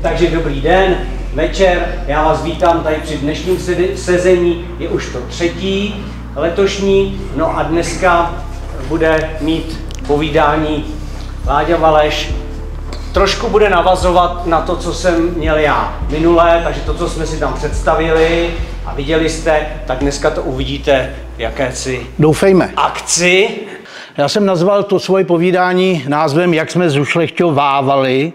Takže dobrý den, večer, já vás vítám tady při dnešním sezení, je už to 3. letošní, no a dneska bude mít povídání Láďa Valeš. Trošku bude navazovat na to, co jsem měl já minule, takže to, co jsme si tam představili a viděli jste, tak dneska to uvidíte v jakési doufejme akci. Já jsem nazval to svoje povídání názvem Jak jsme zušlechťovávali.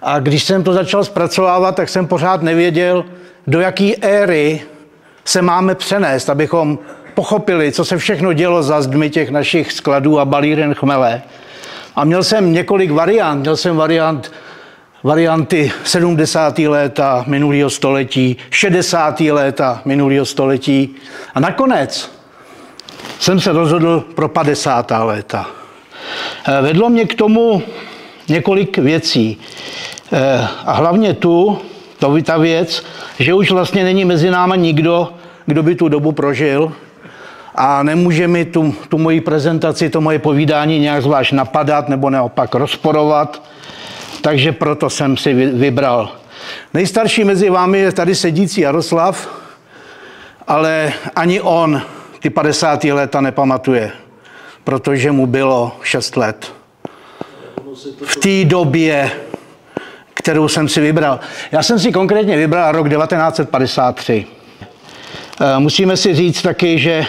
A když jsem to začal zpracovávat, tak jsem pořád nevěděl, do jaké éry se máme přenést, abychom pochopili, co se všechno dělo za zdmi těch našich skladů a balíren chmele. A měl jsem několik variant. Měl jsem varianty 70. léta minulého století, 60. léta minulého století a nakonec jsem se rozhodl pro 50. léta. Vedlo mě k tomu několik věcí. A hlavně ta věc, že už vlastně není mezi námi nikdo, kdo by tu dobu prožil a nemůže mi tu moji prezentaci, to moje povídání nějak zvlášť napadat nebo naopak rozporovat. Takže proto jsem si vybral. Nejstarší mezi vámi je tady sedící Jaroslav, ale ani on ty 50. léta nepamatuje, protože mu bylo 6 let. V té době, kterou jsem si vybral. Já jsem si konkrétně vybral rok 1953. Musíme si říct taky, že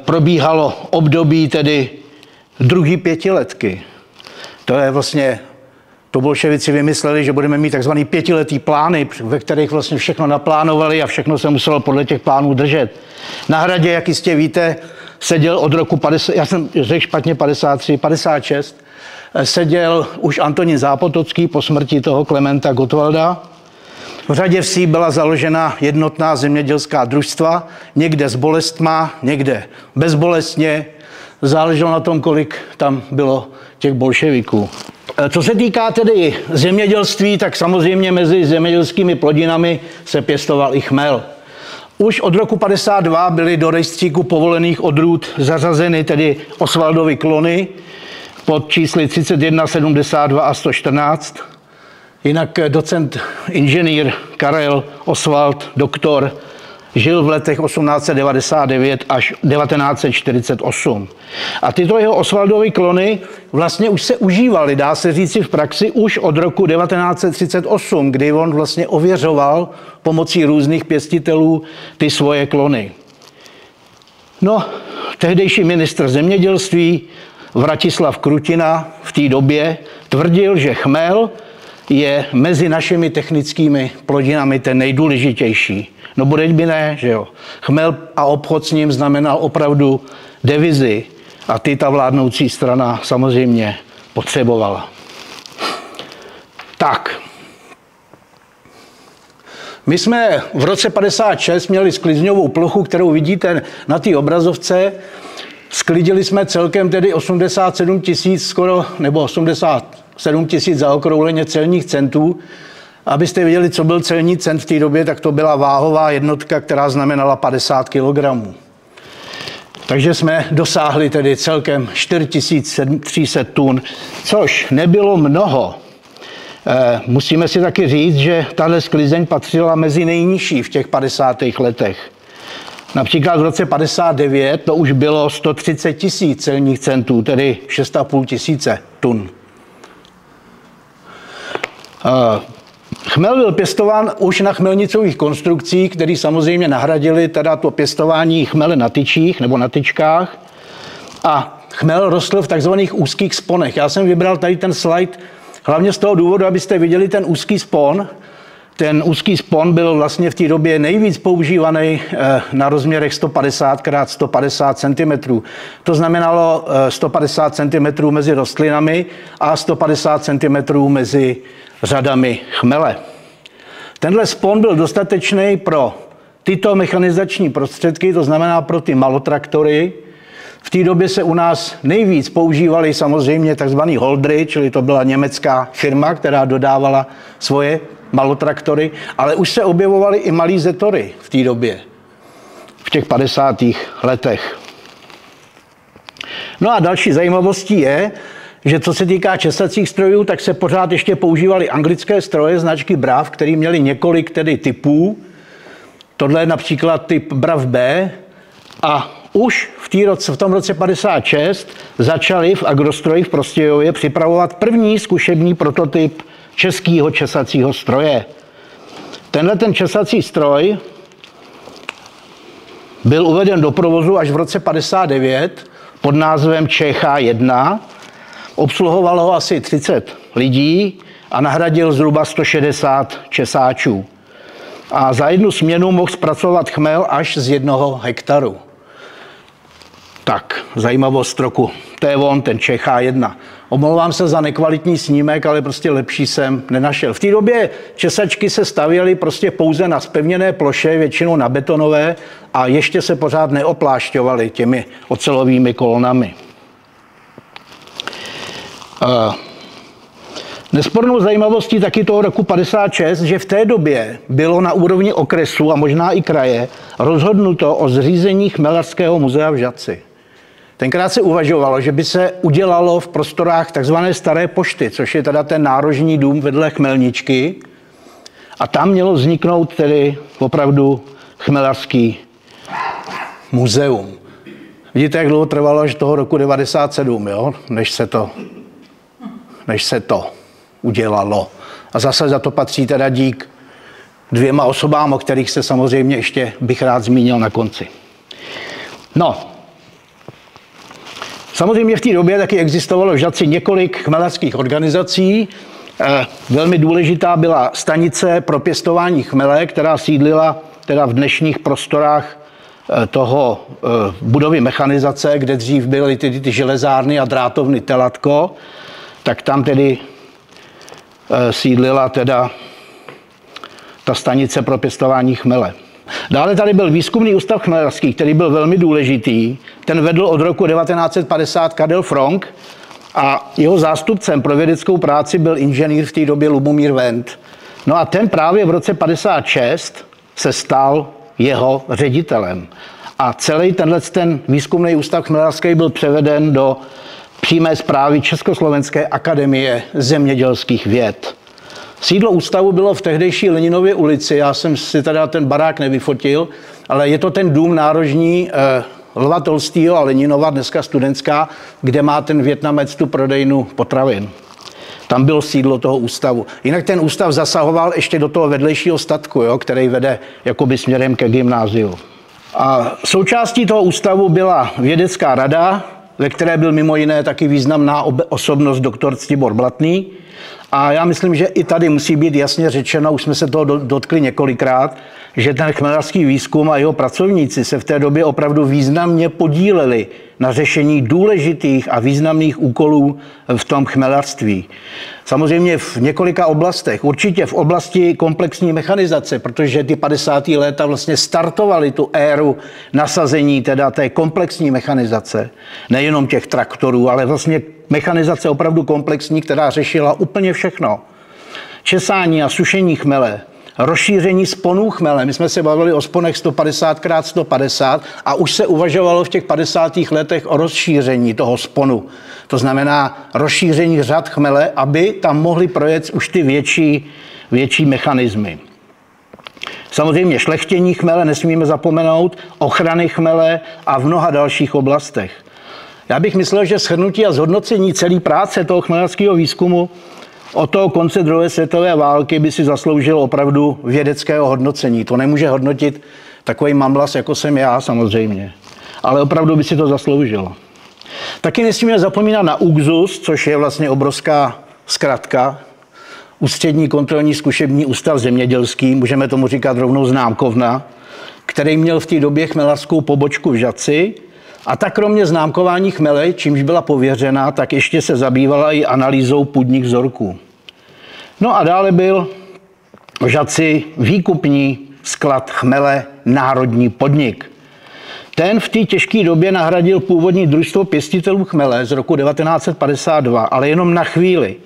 probíhalo období tedy druhý pětiletky. To je vlastně, to bolševici vymysleli, že budeme mít takzvaný 5letý plány, ve kterých vlastně všechno naplánovali a všechno se muselo podle těch plánů držet. Na Hradě, jak jistě víte, seděl od roku 50, já jsem řekl špatně 53, 56, seděl už Antonín Zápotocký po smrti toho Klementa Gottwalda. V řadě vsí byla založena jednotná zemědělská družstva, někde s bolestma, někde bezbolestně. Záleželo na tom, kolik tam bylo těch bolševiků. Co se týká tedy zemědělství, tak samozřejmě mezi zemědělskými plodinami se pěstoval i chmel. Už od roku 52 byly do rejstříku povolených odrůd zařazeny tedy Osvaldovy klony pod čísly 31, 72 a 114. Jinak docent inženýr Karel Osvald, doktor, žil v letech 1899 až 1948. A tyto jeho Osvaldovy klony vlastně už se užívaly, dá se říci v praxi, už od roku 1938, kdy on vlastně ověřoval pomocí různých pěstitelů ty svoje klony. No, tehdejší ministr zemědělství Vratislav Krutina v té době tvrdil, že chmel je mezi našimi technickými plodinami ten nejdůležitější. No bodeď by ne, že jo. Chmel a obchod s ním znamenal opravdu devizi a ty ta vládnoucí strana samozřejmě potřebovala. Tak. My jsme v roce 56 měli sklizňovou plochu, kterou vidíte na té obrazovce. Sklidili jsme celkem tedy 87 000 skoro, nebo 87 000 zaokrouhleně celních centů. Abyste viděli, co byl celní cent v té době, tak to byla váhová jednotka, která znamenala 50 kg. Takže jsme dosáhli tedy celkem 4300 tun, což nebylo mnoho. Musíme si taky říct, že tahle sklizeň patřila mezi nejnižší v těch 50. letech. Například v roce 59 to už bylo 130 000 celních centů, tedy 6,5 tisíce tun. Chmel byl pěstován už na chmelnicových konstrukcích, které samozřejmě nahradili teda to pěstování chmele na tyčích nebo na tyčkách. A chmel rostl v takzvaných úzkých sponech. Já jsem vybral tady ten slide hlavně z toho důvodu, abyste viděli ten úzký spon. Ten úzký spon byl vlastně v té době nejvíc používaný na rozměrech 150 x 150 cm. To znamenalo 150 cm mezi rostlinami a 150 cm mezi řadami chmele. Tenhle spon byl dostatečný pro tyto mechanizační prostředky, to znamená pro ty malotraktory. V té době se u nás nejvíc používaly samozřejmě tzv. Holdry, čili to byla německá firma, která dodávala svoje malotraktory, ale už se objevovaly i malý zetory v té době, v těch 50. letech. No a další zajímavostí je, že co se týká česacích strojů, tak se pořád ještě používaly anglické stroje značky Brav, které měly několik tedy typů. Tohle je například typ Brav B a už v tom roce 56 začali v Agrostroji v Prostějově připravovat první zkušební prototyp českého česacího stroje. Tenhle ten česací stroj byl uveden do provozu až v roce 59 pod názvem ČH1. Obsluhovalo ho asi 30 lidí a nahradil zhruba 160 česáčů. A za jednu směnu mohl zpracovat chmel až z 1 hektaru. Tak, zajímavost roku. To je on, ten ČH1. Omlouvám se za nekvalitní snímek, ale prostě lepší jsem nenašel. V té době česačky se stavěly prostě pouze na zpevněné ploše, většinou na betonové, a ještě se pořád neoplášťovaly těmi ocelovými kolonami. Nespornou zajímavostí taky toho roku 56, že v té době bylo na úrovni okresu a možná i kraje rozhodnuto o zřízení Chmelařského muzea v Žatci. Tenkrát se uvažovalo, že by se udělalo v prostorách takzvané Staré pošty, což je teda ten nárožní dům vedle chmelničky. A tam mělo vzniknout tedy opravdu Chmelařský muzeum. Vidíte, jak dlouho trvalo až toho roku 97, jo? Než se to udělalo. A zase za to patří teda dík 2 osobám, o kterých se samozřejmě ještě bych rád zmínil na konci. No, samozřejmě v té době taky existovalo v Žatci několik chmelařských organizací. Velmi důležitá byla stanice pro pěstování chmele, která sídlila teda v dnešních prostorách toho budovy mechanizace, kde dřív byly ty železárny a drátovny Telatko, tak tam tedy sídlila teda ta stanice pro pěstování chmele. Dále tady byl výzkumný ústav chmelařský, který byl velmi důležitý. Ten vedl od roku 1950 Karel Frank a jeho zástupcem pro vědeckou práci byl inženýr v té době Lubomír Wendt. No a ten právě v roce 56 se stal jeho ředitelem. A celý ten výzkumný ústav chmelařský byl převeden do přímé správy Československé akademie zemědělských věd. Sídlo ústavu bylo v tehdejší Leninově ulici, já jsem si teda ten barák nevyfotil, ale je to ten dům nárožní Lva Tolstýho a Leninova, dneska studentská, kde má ten Vietnamec tu prodejnu potravin. Tam bylo sídlo toho ústavu. Jinak ten ústav zasahoval ještě do toho vedlejšího statku, jo, který vede jakoby směrem ke gymnáziu. A součástí toho ústavu byla vědecká rada, ve které byl mimo jiné taky významná osobnost doktor Ctibor Blatný. A já myslím, že i tady musí být jasně řečeno, už jsme se toho dotkli několikrát, že ten chmelařský výzkum a jeho pracovníci se v té době opravdu významně podíleli na řešení důležitých a významných úkolů v tom chmelařství. Samozřejmě v několika oblastech, určitě v oblasti komplexní mechanizace, protože ty 50. léta vlastně startovaly tu éru nasazení teda té komplexní mechanizace, nejenom těch traktorů, ale vlastně mechanizace opravdu komplexní, která řešila úplně všechno. Česání a sušení chmele, rozšíření sponů chmele. My jsme se bavili o sponech 150x150 a už se uvažovalo v těch 50. letech o rozšíření toho sponu. To znamená rozšíření řad chmele, aby tam mohly projet už ty větší mechanismy. Samozřejmě šlechtění chmele nesmíme zapomenout, ochrany chmele a v mnoha dalších oblastech. Já bych myslel, že shrnutí a zhodnocení celé práce toho chmelařského výzkumu od toho konce druhé světové války by si zasloužil opravdu vědeckého hodnocení. To nemůže hodnotit takový mamlas, jako jsem já samozřejmě. Ale opravdu by si to zasloužilo. Taky nesmíme zapomínat na ÚKZÚZ, což je vlastně obrovská zkratka. Ústřední kontrolní zkušební ústav zemědělský, můžeme tomu říkat rovnou známkovna, který měl v té době chmelařskou pobočku v Žatci. A tak kromě známkování chmele, čímž byla pověřena, tak ještě se zabývala i analýzou půdních vzorků. No a dále byl v Žatci výkupní sklad chmele Národní podnik. Ten v té těžké době nahradil původní družstvo pěstitelů chmele z roku 1952, ale jenom na chvíli,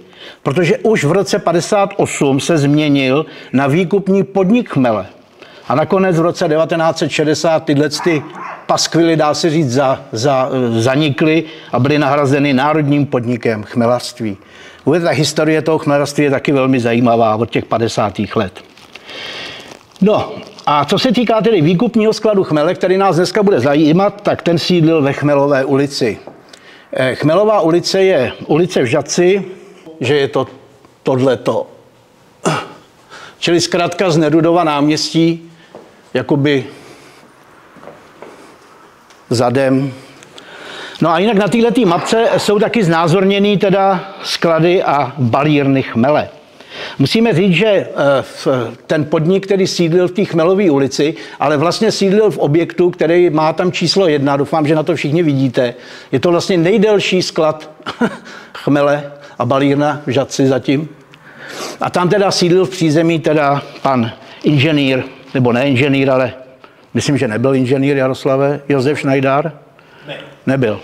protože už v roce 1958 se změnil na výkupní podnik chmele. A nakonec v roce 1960 tyhle paskvily, dá se říct, zanikly a byly nahrazeny Národním podnikem chmelařství. Vůbec ta historie toho chmelařství je taky velmi zajímavá od těch 50. let. No a co se týká tedy výkupního skladu chmele, který nás dneska bude zajímat, tak ten sídlil ve Chmelové ulici. Chmelová ulice je ulice v Žatci, že je to tohleto. Čili zkrátka z Nerudova náměstí, jakoby zadem. No a jinak na této mapce jsou taky znázorněný teda sklady a balírny chmele. Musíme říct, že ten podnik, který sídlil v té Chmelové ulici, ale vlastně sídlil v objektu, který má tam číslo 1, doufám, že na to všichni vidíte. Je to vlastně nejdelší sklad chmele a balírna v Žatci zatím. A tam teda sídlil v přízemí teda pan inženýr, nebo ne inženýr, ale myslím, že nebyl inženýr, Jaroslave, Josef Šnajdár? Ne. Nebyl.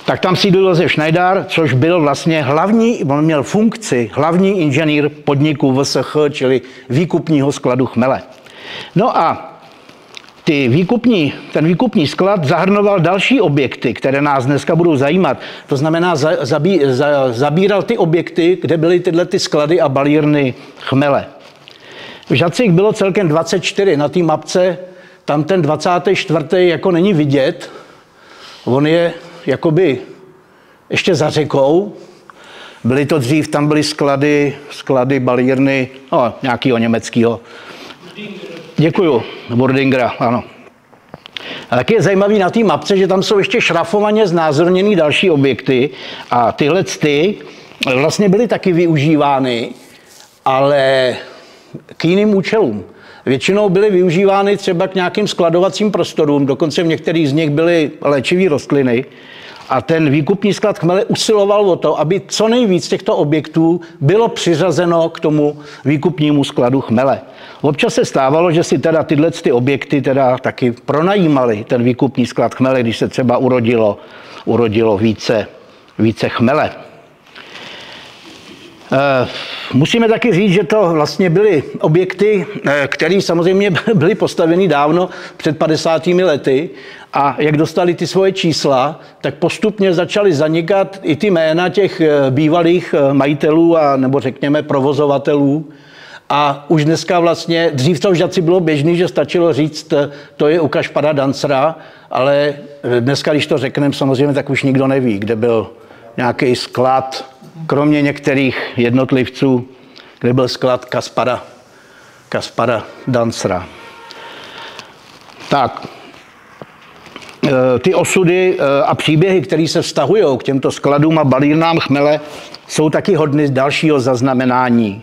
Tak tam sídlil Josef Šnajdár, což byl vlastně on měl funkci hlavní inženýr podniku VSH, čili výkupního skladu chmele. No a ten výkupní sklad zahrnoval další objekty, které nás dneska budou zajímat. To znamená, zabíral ty objekty, kde byly tyhle ty sklady a balírny chmele. V Žatci bylo celkem 24 na té mapce, tam ten 24. jako není vidět. On je jakoby ještě za řekou. Byly to dřív, tam byly sklady balírny, no, nějakého německého. Děkuju, Wordingera, ano. A taky je zajímavý na té mapce, že tam jsou ještě šrafovaně znázorněný další objekty a tyhle vlastně byly taky využívány, ale k jiným účelům. Většinou byly využívány třeba k nějakým skladovacím prostorům, dokonce v některých z nich byly léčivé rostliny. A ten výkupní sklad chmele usiloval o to, aby co nejvíc těchto objektů bylo přiřazeno k tomu výkupnímu skladu chmele. Občas se stávalo, že si teda tyhle objekty teda taky pronajímali ten výkupní sklad chmele, když se třeba urodilo více chmele. Musíme taky říct, že to vlastně byly objekty, které samozřejmě byly postaveny dávno před 50 lety a jak dostali ty svoje čísla, tak postupně začaly zanikat i ty jména těch bývalých majitelů a nebo řekněme provozovatelů. A už dneska vlastně, dřív to v Žatci bylo běžný, že stačilo říct, to je u Kašpara Dancera, ale dneska, když to řekneme, samozřejmě tak už nikdo neví, kde byl nějaký sklad, kromě některých jednotlivců, kde byl sklad Kaspara Dancera. Tak, ty osudy a příběhy, které se vztahují k těmto skladům a balírnám chmele, jsou taky hodny dalšího zaznamenání.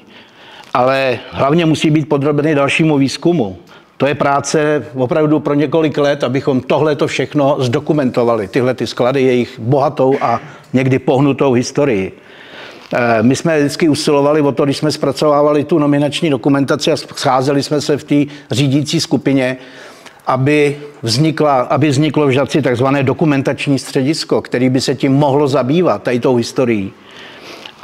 Ale hlavně musí být podrobeny dalšímu výzkumu. To je práce opravdu pro několik let, abychom tohleto všechno zdokumentovali. Tyhle ty sklady, jejich bohatou a někdy pohnutou historii. My jsme vždycky usilovali o to, když jsme zpracovávali tu nominační dokumentaci a scházeli jsme se v té řídící skupině, aby vzniklo v Žatci takzvané dokumentační středisko, který by se tím mohlo zabývat, tady tou historií.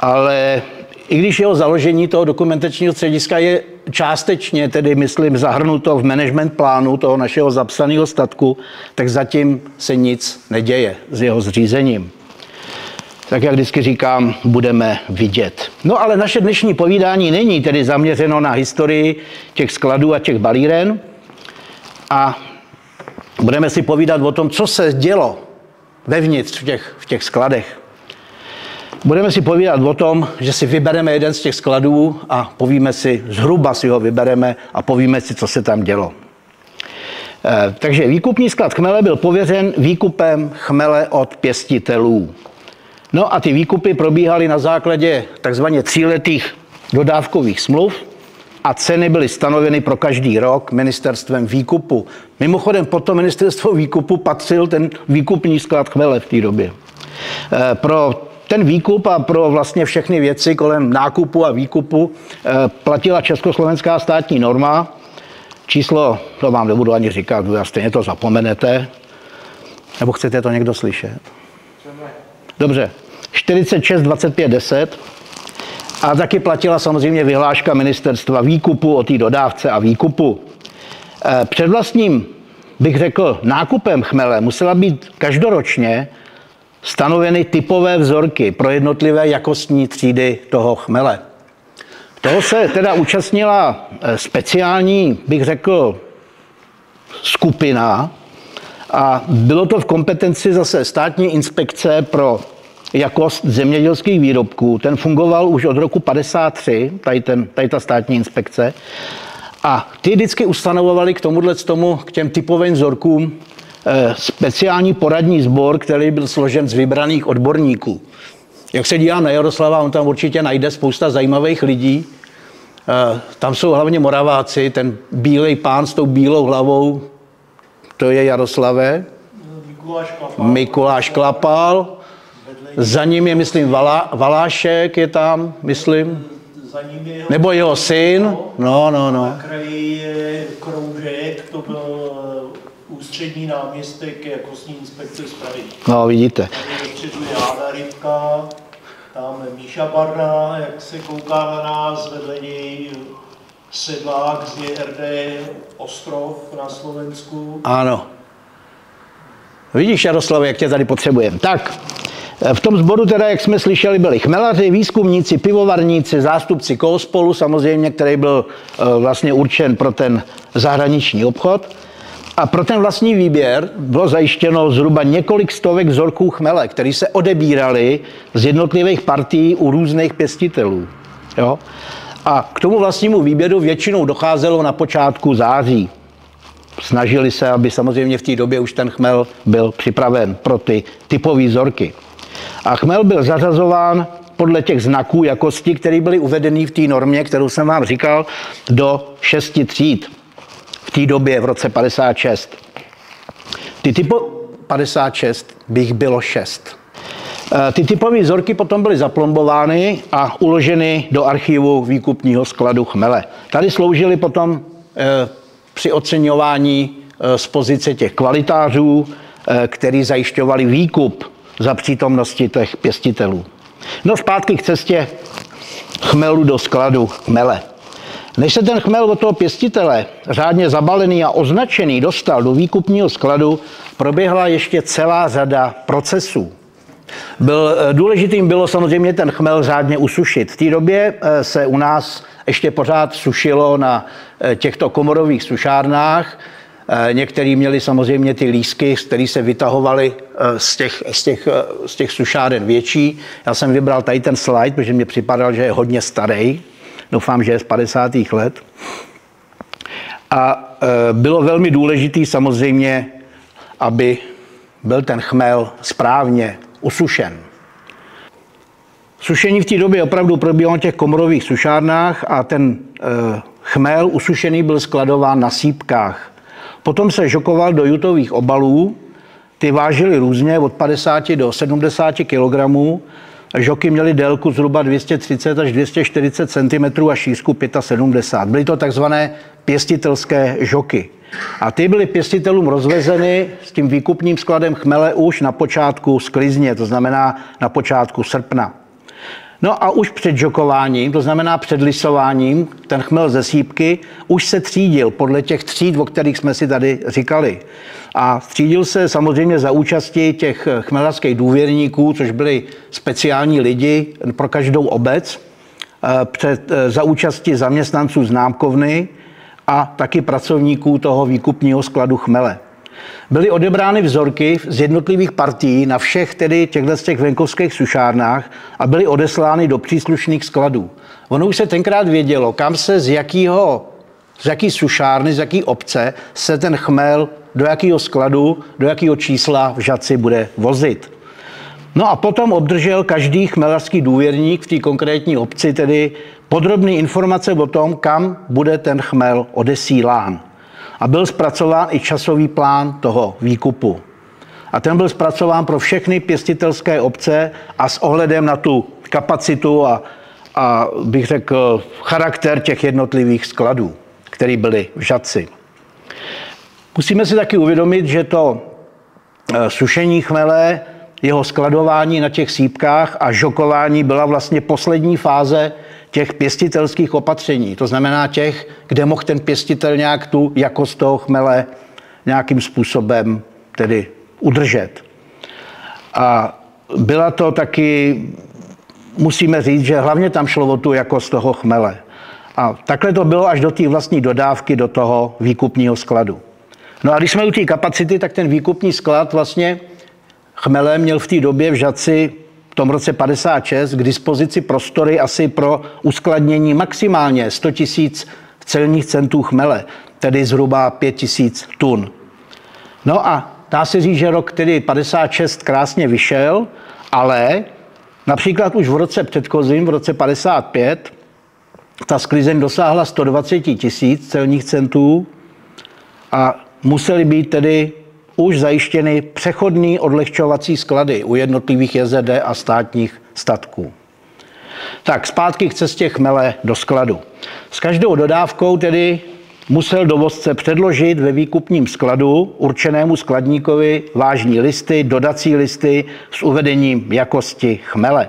Ale i když jeho založení toho dokumentačního střediska je částečně, tedy myslím, zahrnuto v management plánu toho našeho zapsaného statku, tak zatím se nic neděje s jeho zřízením. Tak jak vždycky říkám, budeme vidět. No ale naše dnešní povídání není tedy zaměřeno na historii těch skladů a těch balíren a budeme si povídat o tom, co se dělo vevnitř v těch skladech. Budeme si povídat o tom, že si vybereme jeden z těch skladů a zhruba si ho vybereme a povíme si, co se tam dělo. Takže výkupní sklad chmele byl pověřen výkupem chmele od pěstitelů. No a ty výkupy probíhaly na základě takzvaně 3letých dodávkových smluv a ceny byly stanoveny pro každý rok ministerstvem výkupu. Mimochodem pod to ministerstvo výkupu patřil ten výkupní sklad chmele v té době. Pro ten výkup a pro vlastně všechny věci kolem nákupu a výkupu platila československá státní norma. Číslo, to vám nebudu ani říkat, stejně to zapomenete. Nebo chcete to někdo slyšet? Dobře, 46 25 10 a taky platila samozřejmě vyhláška ministerstva výkupu o té dodávce a výkupu. Před vlastním bych řekl, nákupem chmele musela být každoročně stanoveny typové vzorky pro jednotlivé jakostní třídy toho chmele. Toho se teda účastnila speciální, bych řekl, skupina a bylo to v kompetenci zase státní inspekce pro jakost zemědělských výrobků. Ten fungoval už od roku 1953, tady ta státní inspekce. A ty vždycky ustanovovali k těm typovým vzorkům speciální poradní sbor, který byl složen z vybraných odborníků. Jak se dívám na Jaroslava, on tam určitě najde spousta zajímavých lidí. Tam jsou hlavně Moraváci, ten bílej pán s tou bílou hlavou, to je Jaroslave. Mikuláš Klapal. Za ním je, myslím, Valášek je tam, myslím. Nebo jeho syn. No. Na kraji je Kroužek, to byl ústřední náměstek jakostní inspekce z Prahy. No, vidíte. Tady dopředu je Jána Rybka, tam Míša Barna, jak se kouká na nás, vedle něj sedlák z JRD Ostrov na Slovensku. Ano. Vidíš, Jaroslave, jak tě tady potřebujeme. Tak, v tom sboru teda, jak jsme slyšeli, byli chmelaři, výzkumníci, pivovarníci, zástupci Koospolu, samozřejmě, který byl vlastně určen pro ten zahraniční obchod. A pro ten vlastní výběr bylo zajištěno zhruba několik stovek vzorků chmele, které se odebíraly z jednotlivých partií u různých pěstitelů. Jo? A k tomu vlastnímu výběru většinou docházelo na počátku září. Snažili se, aby samozřejmě v té době už ten chmel byl připraven pro ty typové vzorky. A chmel byl zařazován podle těch znaků jakosti, které byly uvedeny v té normě, kterou jsem vám říkal, do 6 tříd. V té době, v roce 56. 56 bych bylo 6. Ty typové vzorky potom byly zaplombovány a uloženy do archivu výkupního skladu chmele. Tady sloužily potom při oceňování z pozice těch kvalitářů, kteří zajišťovali výkup za přítomnosti těch pěstitelů. No zpátky k cestě chmelu do skladu chmele. Než se ten chmel od toho pěstitele, řádně zabalený a označený, dostal do výkupního skladu, proběhla ještě celá řada procesů. Důležitým bylo samozřejmě ten chmel řádně usušit. V té době se u nás ještě pořád sušilo na těchto komorových sušárnách. Některý měli samozřejmě ty lísky, které se vytahovaly z těch sušáren větší. Já jsem vybral tady ten slide, protože mi připadal, že je hodně starý. Doufám, že je z 50. let. A bylo velmi důležitý samozřejmě, aby byl ten chmel správně usušen. Sušení v té době opravdu probíhalo na těch komorových sušárnách a ten chmel usušený byl skladován na sýpkách. Potom se žokoval do jutových obalů, ty vážily různě od 50 do 70 kg. Žoky měly délku zhruba 230 až 240 cm a šířku 75. Byly to takzvané pěstitelské žoky. A ty byly pěstitelům rozvezeny s tím výkupním skladem chmele už na počátku sklizně, to znamená na počátku srpna. No a už před žokováním, to znamená před lisováním, ten chmel ze sýpky už se třídil podle těch tříd, o kterých jsme si tady říkali. A třídil se samozřejmě za účasti těch chmelařských důvěrníků, což byli speciální lidi pro každou obec, za účasti zaměstnanců známkovny a taky pracovníků toho výkupního skladu chmele. Byly odebrány vzorky z jednotlivých partií na všech tedy těch venkovských sušárnách a byly odeslány do příslušných skladů. Ono už se tenkrát vědělo, kam se z jaký sušárny, z jaký obce se ten chmel, do jakého skladu, do jakého čísla v Žatci bude vozit. No a potom obdržel každý chmelařský důvěrník v té konkrétní obci tedy podrobné informace o tom, kam bude ten chmel odesílán. A byl zpracován i časový plán toho výkupu. A ten byl zpracován pro všechny pěstitelské obce a s ohledem na tu kapacitu a bych řekl charakter těch jednotlivých skladů, které byly v Žatci. Musíme si taky uvědomit, že to sušení chmele, jeho skladování na těch sýpkách a žokování byla vlastně poslední fáze těch pěstitelských opatření. To znamená těch, kde mohl ten pěstitel nějak tu jakost toho chmele nějakým způsobem tedy udržet. A byla to taky, musíme říct, že hlavně tam šlo o tu jakost toho chmele. A takhle to bylo až do té vlastní dodávky do toho výkupního skladu. No a když jsme u té kapacity, tak ten výkupní sklad vlastně chmele měl v té době v Žatci v tom roce 56 k dispozici prostory asi pro uskladnění maximálně 100 000 celních centů chmele, tedy zhruba 5 000 tun. No a dá se říct, že rok tedy 56 krásně vyšel, ale například už v roce předchozím, v roce 55, ta sklizeň dosáhla 120 000 celních centů a musely být tedy už zajištěny přechodné odlehčovací sklady u jednotlivých JZD a státních statků. Tak zpátky k cestě chmele do skladu. S každou dodávkou tedy musel dovozce předložit ve výkupním skladu určenému skladníkovi vážní listy, dodací listy s uvedením jakosti chmele.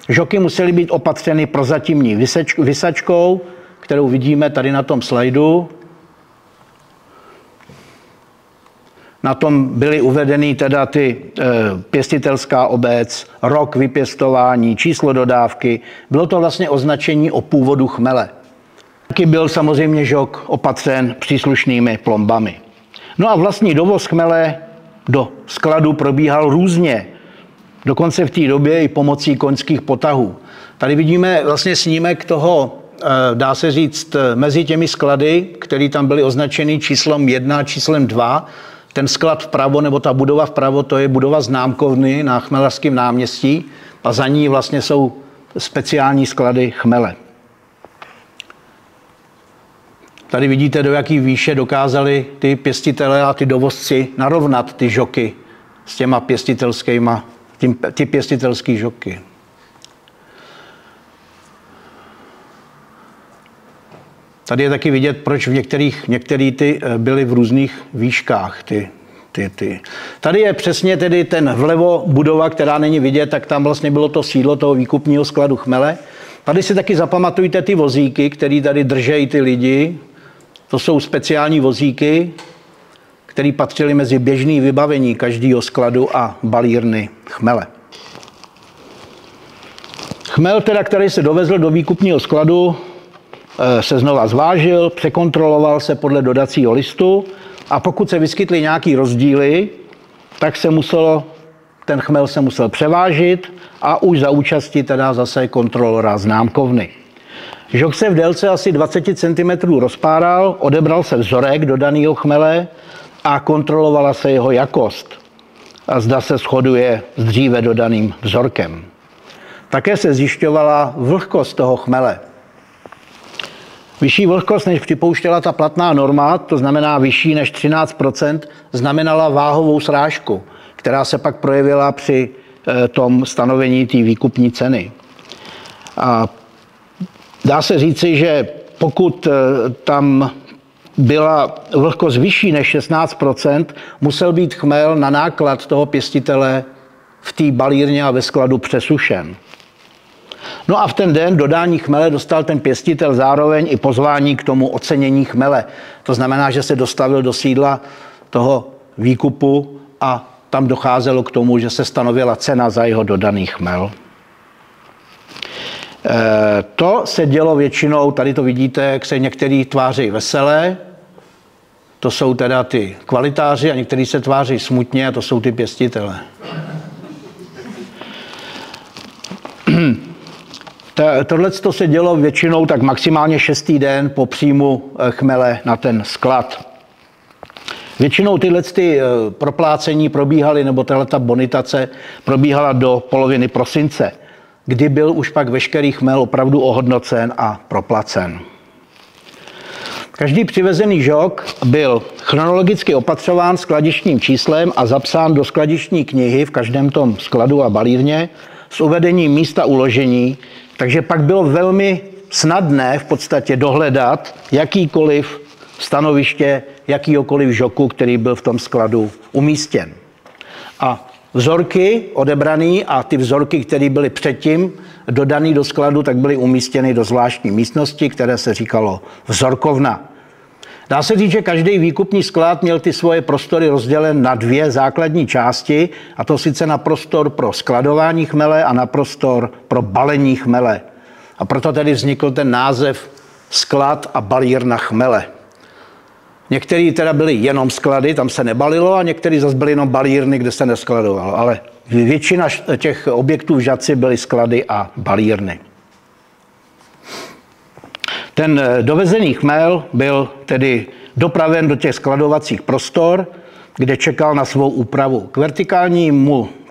Žoky musely být opatřeny prozatímní visačkou, kterou vidíme tady na tom slajdu. Na tom byly uvedeny teda ty pěstitelská obec, rok vypěstování, číslo dodávky. Bylo to vlastně označení o původu chmele. Taky byl samozřejmě žok opatřen příslušnými plombami. No a vlastní dovoz chmele do skladu probíhal různě. Dokonce v té době i pomocí koňských potahů. Tady vidíme vlastně snímek toho, dá se říct, mezi těmi sklady, které tam byly označeny číslem 1 a číslem 2. Ten sklad vpravo, nebo ta budova vpravo, to je budova známkovny na Chmelařském náměstí a za ní vlastně jsou speciální sklady chmele. Tady vidíte, do jaký výše dokázali ty pěstitelé a ty dovozci narovnat ty žoky s těma pěstitelskýma, ty pěstitelský žoky. Tady je taky vidět, proč v některý ty byly v různých výškách. Tady je přesně tedy ten vlevo budova, která není vidět, tak tam vlastně bylo to sídlo toho výkupního skladu chmele. Tady si taky zapamatujte ty vozíky, které tady držejí ty lidi. To jsou speciální vozíky, které patřily mezi běžné vybavení každého skladu a balírny chmele. Chmel, teda, který se dovezl do výkupního skladu, se znova zvážil, překontroloval se podle dodacího listu a pokud se vyskytly nějaké rozdíly, tak ten chmel se musel převážit a už za účasti teda zase kontrolora známkovny. Žok se v délce asi 20 cm rozpáral, odebral se vzorek dodaného chmele a kontrolovala se jeho jakost. A zda se shoduje s dříve dodaným vzorkem. Také se zjišťovala vlhkost toho chmele. Vyšší vlhkost, než připouštěla ta platná norma, to znamená vyšší než 13%, znamenala váhovou srážku, která se pak projevila při tom stanovení té výkupní ceny. A dá se říci, že pokud tam byla vlhkost vyšší než 16%, musel být chmel na náklad toho pěstitele v té balírně a ve skladu přesušen. No a v ten den dodání chmele dostal ten pěstitel zároveň i pozvání k tomu ocenění chmele. To znamená, že se dostavil do sídla toho výkupu a tam docházelo k tomu, že se stanovila cena za jeho dodaný chmel. To se dělo většinou, tady to vidíte, jak se některý tváří veselé, to jsou teda ty kvalitáři a některý se tváří smutně a to jsou ty pěstitele. Tohle se dělo většinou tak maximálně 6. den po příjmu chmele na ten sklad. Většinou tyhle proplácení probíhaly, nebo ta bonitace probíhala do poloviny prosince, kdy byl už pak veškerý chmel opravdu ohodnocen a proplacen. Každý přivezený žok byl chronologicky opatřován skladištním číslem a zapsán do skladištní knihy v každém tom skladu a balírně s uvedením místa uložení, takže pak bylo velmi snadné v podstatě dohledat jakýkoliv stanoviště jakýkoliv žoku, který byl v tom skladu umístěn. A vzorky odebraný a ty vzorky, které byly předtím dodaný do skladu, tak byly umístěny do zvláštní místnosti, které se říkalo vzorkovna. Dá se říct, že každý výkupní sklad měl ty svoje prostory rozdělen na dvě základní části, a to sice na prostor pro skladování chmele a na prostor pro balení chmele. A proto tedy vznikl ten název sklad a balírna chmele. Některý teda byly jenom sklady, tam se nebalilo, a některý zase byly jenom balírny, kde se neskladovalo. Ale většina těch objektů v Žatci byly sklady a balírny. Ten dovezený chmel byl tedy dopraven do těch skladovacích prostor, kde čekal na svou úpravu. K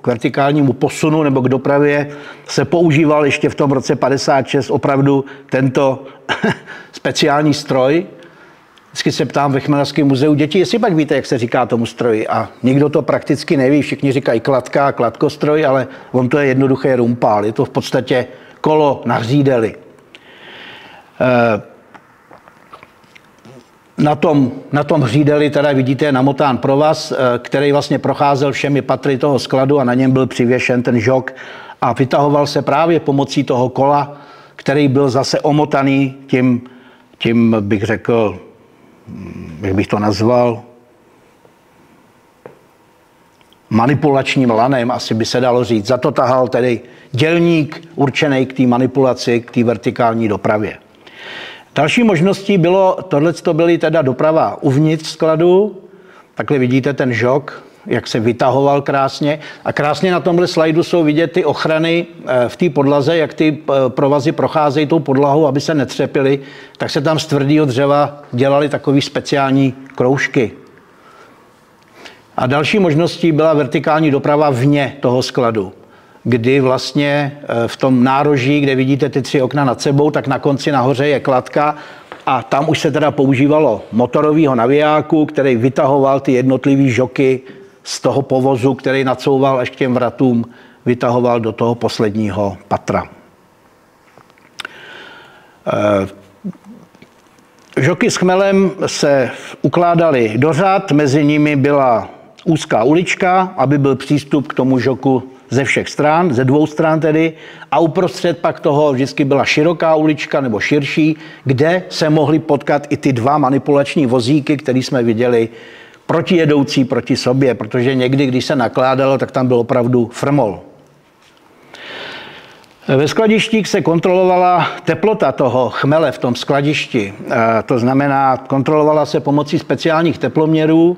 vertikálnímu posunu nebo k dopravě se používal ještě v tom roce 56 opravdu tento speciální stroj. Vždycky se ptám ve Chmelařském muzeu děti, jestli pak víte, jak se říká tomu stroji. A nikdo to prakticky neví, všichni říkají kladka a kladkostroj, ale on to je jednoduché rumpál. Je to v podstatě kolo na hřídeli. Na tom hřídeli teda vidíte namotán provaz, který vlastně procházel všemi patry toho skladu a na něm byl přivěšen ten žok a vytahoval se právě pomocí toho kola, který byl zase omotaný tím bych řekl, jak bych to nazval, manipulačním lanem, asi by se dalo říct. Za to tahal tedy dělník určený k té manipulaci, k té vertikální dopravě. Další možností bylo, tohleto byly teda doprava uvnitř skladu, takhle vidíte ten žok, jak se vytahoval krásně. A krásně na tomhle slajdu jsou vidět ty ochrany v té podlaze, jak ty provazy procházejí tou podlahou, aby se netřepily, tak se tam z tvrdého dřeva dělaly takové speciální kroužky. A další možností byla vertikální doprava vně toho skladu, kdy vlastně v tom nároží, kde vidíte ty 3 okna nad sebou, tak na konci nahoře je kladka a tam už se teda používalo motorového navijáku, který vytahoval ty jednotlivý žoky z toho povozu, který nacouval až k těm vratům, vytahoval do toho posledního patra. Žoky s chmelem se ukládaly do řad, mezi nimi byla úzká ulička, aby byl přístup k tomu žoku ze všech stran, ze 2 stran tedy, a uprostřed pak toho vždycky byla široká ulička nebo širší, kde se mohly potkat i ty 2 manipulační vozíky, které jsme viděli, protijedoucí proti sobě, protože někdy, když se nakládalo, tak tam byl opravdu frmol. Ve skladištích se kontrolovala teplota toho chmele v tom skladišti. To znamená, kontrolovala se pomocí speciálních teploměrů,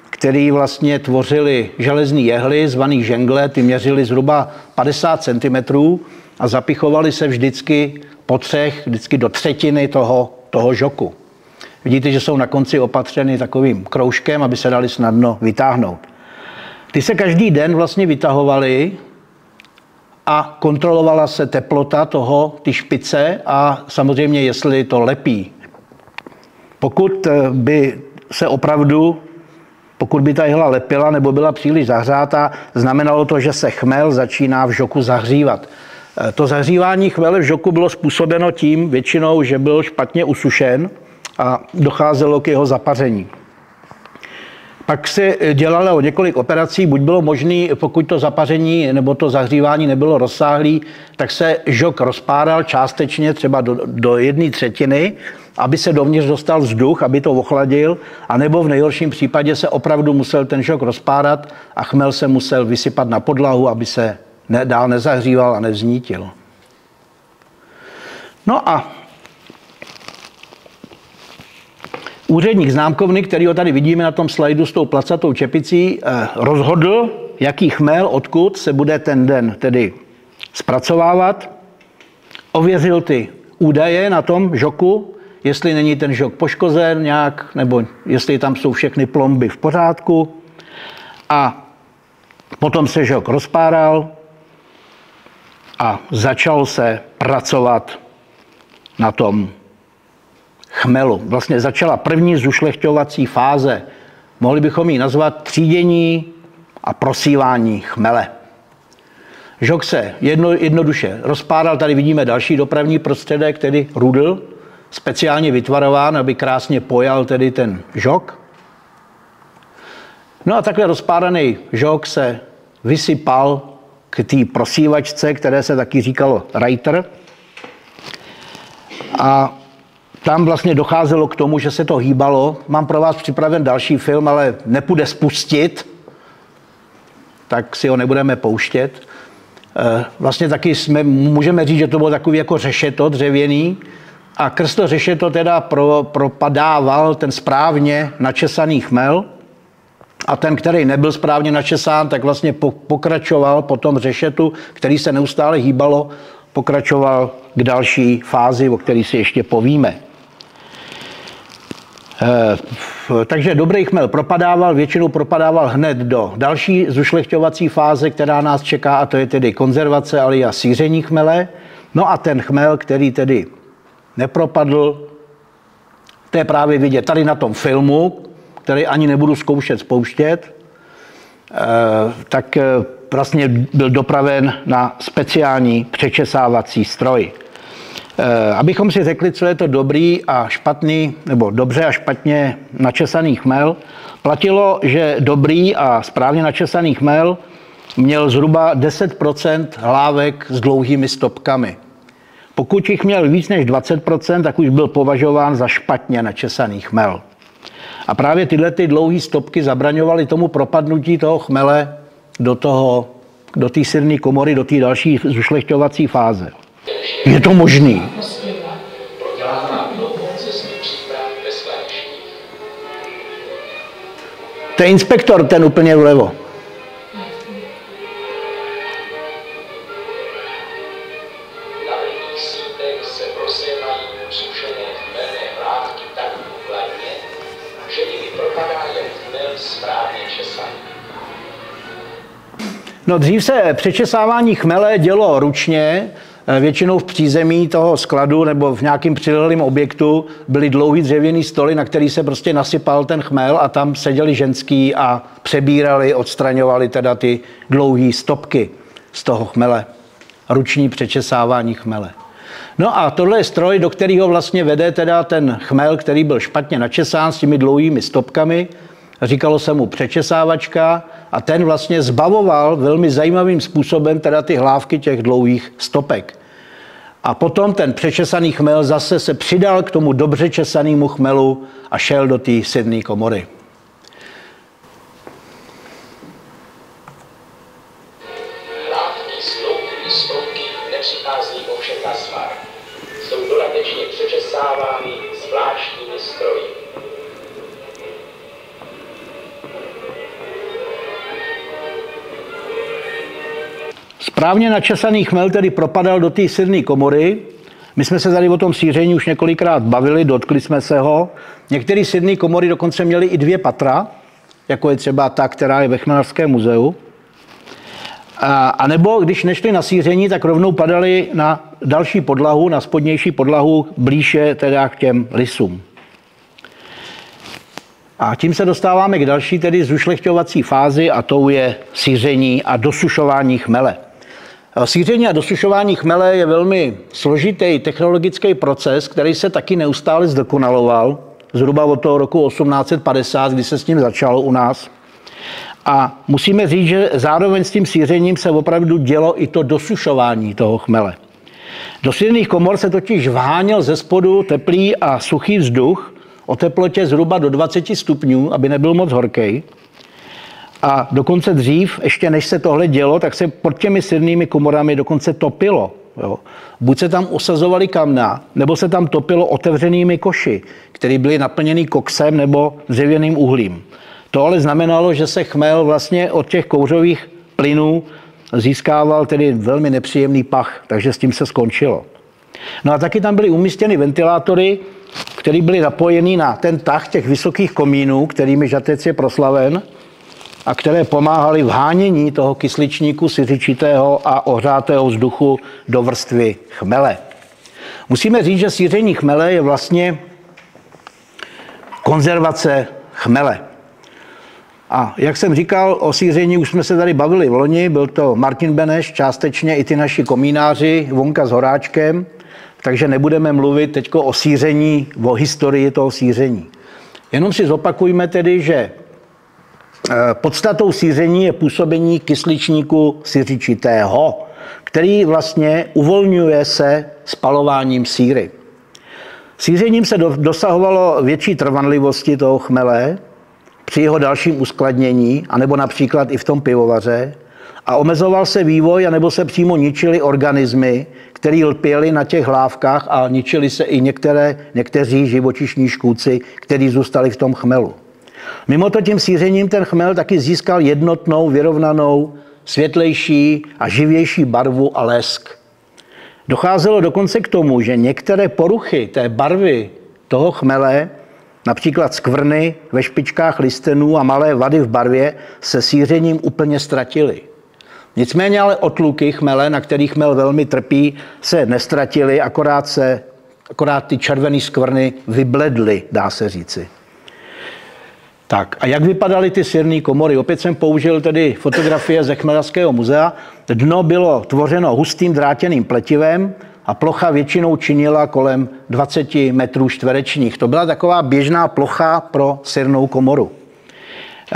který vlastně tvořily železné jehly, zvaný žengle, ty měřily zhruba 50 cm a zapichovaly se vždycky po 3, vždycky do 1/3 toho žoku. Vidíte, že jsou na konci opatřeny takovým kroužkem, aby se dali snadno vytáhnout. Ty se každý den vlastně vytahovaly a kontrolovala se teplota ty špice a samozřejmě, jestli to lepí. Pokud by ta jehla lepila nebo byla příliš zahřátá, znamenalo to, že se chmel začíná v žoku zahřívat. To zahřívání chmele v žoku bylo způsobeno tím většinou, že byl špatně usušen a docházelo k jeho zapaření. Pak se dělalo několik operací, buď bylo možné, pokud to zapaření nebo to zahřívání nebylo rozsáhlé, tak se žok rozpáral částečně třeba do 1/3, aby se dovnitř dostal vzduch, aby to ochladil, anebo v nejhorším případě se opravdu musel ten žok rozpárat a chmel se musel vysypat na podlahu, aby se dál nezahříval a nevznítil. No a úředník známkovny, kterýho tady vidíme na tom slajdu s tou placatou čepicí, rozhodl, jaký chmel, odkud se bude ten den tedy zpracovávat, ověřil ty údaje na tom žoku, jestli není ten žok poškozen nějak, nebo jestli tam jsou všechny plomby v pořádku. A potom se žok rozpáral a začal se pracovat na tom chmelu. Vlastně začala první zušlechťovací fáze. Mohli bychom ji nazvat třídění a prosívání chmele. Žok se jednoduše rozpáral. Tady vidíme další dopravní prostředek, tedy rudl, speciálně vytvarován, aby krásně pojal tedy ten žok. No a takhle rozpáraný žok se vysypal k té prosívačce, které se taky říkalo Reiter. A tam vlastně docházelo k tomu, že se to hýbalo. Mám pro vás připraven další film, ale nepůjde spustit, tak si ho nebudeme pouštět. Vlastně taky můžeme říct, že to bylo takový jako řešeto dřevěný a krz to řešeto teda propadával ten správně načesaný chmel a ten, který nebyl správně načesán, tak vlastně pokračoval po tom řešetu, který se neustále hýbalo, pokračoval k další fázi, o které si ještě povíme. Takže dobrý chmel propadával, většinou propadával hned do další zušlechťovací fáze, která nás čeká, a to je tedy konzervace alia síření chmele. No a ten chmel, který tedy nepropadl, to je právě vidět tady na tom filmu, který ani nebudu zkoušet spouštět, tak vlastně byl dopraven na speciální přečesávací stroj. Abychom si řekli, co je to dobrý a špatný, nebo dobře a špatně načesaný chmel, platilo, že dobrý a správně načesaný chmel měl zhruba 10% hlávek s dlouhými stopkami. Pokud jich měl víc než 20%, tak už byl považován za špatně načesaný chmel. A právě tyhle ty dlouhé stopky zabraňovaly tomu propadnutí toho chmele do té sirné komory, do té další zušlechťovací fáze. Je to možný. To je inspektor, ten úplně vlevo. No, dřív se přečesávání chmele dělo ručně, většinou v přízemí toho skladu nebo v nějakém přilehlém objektu byly dlouhý dřevěný stoly, na který se prostě nasypal ten chmel a tam seděli ženský a přebírali, odstraňovali teda ty dlouhé stopky z toho chmele. Ruční přečesávání chmele. No a tohle je stroj, do kterého vlastně vede teda ten chmel, který byl špatně načesán s těmi dlouhými stopkami. Říkalo se mu přečesávačka a ten vlastně zbavoval velmi zajímavým způsobem teda ty hlávky těch dlouhých stopek. A potom ten přečesaný chmel zase se přidal k tomu dobře česanému chmelu a šel do té sirné komory. Hlávky s dlouhými stopky nepřichází ovšem na svar. Jsou dodatečně přečesávány zvláštními stroji. Správně načesaný chmel tedy propadal do té sirné komory. My jsme se tady o tom síření už několikrát bavili, dotkli jsme se ho. Některé sirné komory dokonce měly i 2 patra, jako je třeba ta, která je ve Chmelařském muzeu. A nebo když nešli na síření, tak rovnou padali na další podlahu, na spodnější podlahu, blíže teda k těm lisům. A tím se dostáváme k další tedy zušlechťovací fázi a tou je síření a dosušování chmele. Síření a dosušování chmele je velmi složitý technologický proces, který se taky neustále zdokonaloval, zhruba od toho roku 1850, kdy se s tím začalo u nás. A musíme říct, že zároveň s tím sířením se opravdu dělo i to dosušování toho chmele. Do sirných komor se totiž vháněl ze spodu teplý a suchý vzduch o teplotě zhruba do 20 stupňů, aby nebyl moc horký. A dokonce dřív, ještě než se tohle dělo, tak se pod těmi sirnými komorami dokonce topilo. Jo. Buď se tam osazovaly kamna, nebo se tam topilo otevřenými koši, které byly naplněny koksem nebo dřevěným uhlím. To ale znamenalo, že se chmel vlastně od těch kouřových plynů získával tedy velmi nepříjemný pach, takže s tím se skončilo. No a taky tam byly umístěny ventilátory, které byly napojeny na ten tah těch vysokých komínů, kterými Žatec je proslaven, a které pomáhaly v hánění toho kysličníku siřičitého a ohřátého vzduchu do vrstvy chmele. Musíme říct, že síření chmele je vlastně konzervace chmele. A jak jsem říkal, o síření už jsme se tady bavili v loni, byl to Martin Beneš, částečně i ty naši komínáři, Vonka s Horáčkem, takže nebudeme mluvit teď o síření, o historii toho síření. Jenom si zopakujme tedy, že podstatou síření je působení kysličníku siřičitého, který vlastně uvolňuje se spalováním síry. Sířením se dosahovalo větší trvanlivosti toho chmele při jeho dalším uskladnění, anebo například i v tom pivovaře, a omezoval se vývoj, anebo se přímo ničily organismy, které lpěly na těch hlávkách, a ničili se i někteří živočišní škůdci, kteří zůstali v tom chmelu. Mimoto tím sířením ten chmel taky získal jednotnou, vyrovnanou, světlejší a živější barvu a lesk. Docházelo dokonce k tomu, že některé poruchy té barvy toho chmele, například skvrny ve špičkách listenů a malé vady v barvě, se sířením úplně ztratily. Nicméně ale otluky chmele, na kterých chmel velmi trpí, se nestratily, akorát ty červené skvrny vybledly, dá se říci. Tak a jak vypadaly ty sirné komory? Opět jsem použil tedy fotografie ze Chmelařského muzea. Dno bylo tvořeno hustým drátěným pletivem a plocha většinou činila kolem 20 metrů čtverečních. To byla taková běžná plocha pro sirnou komoru.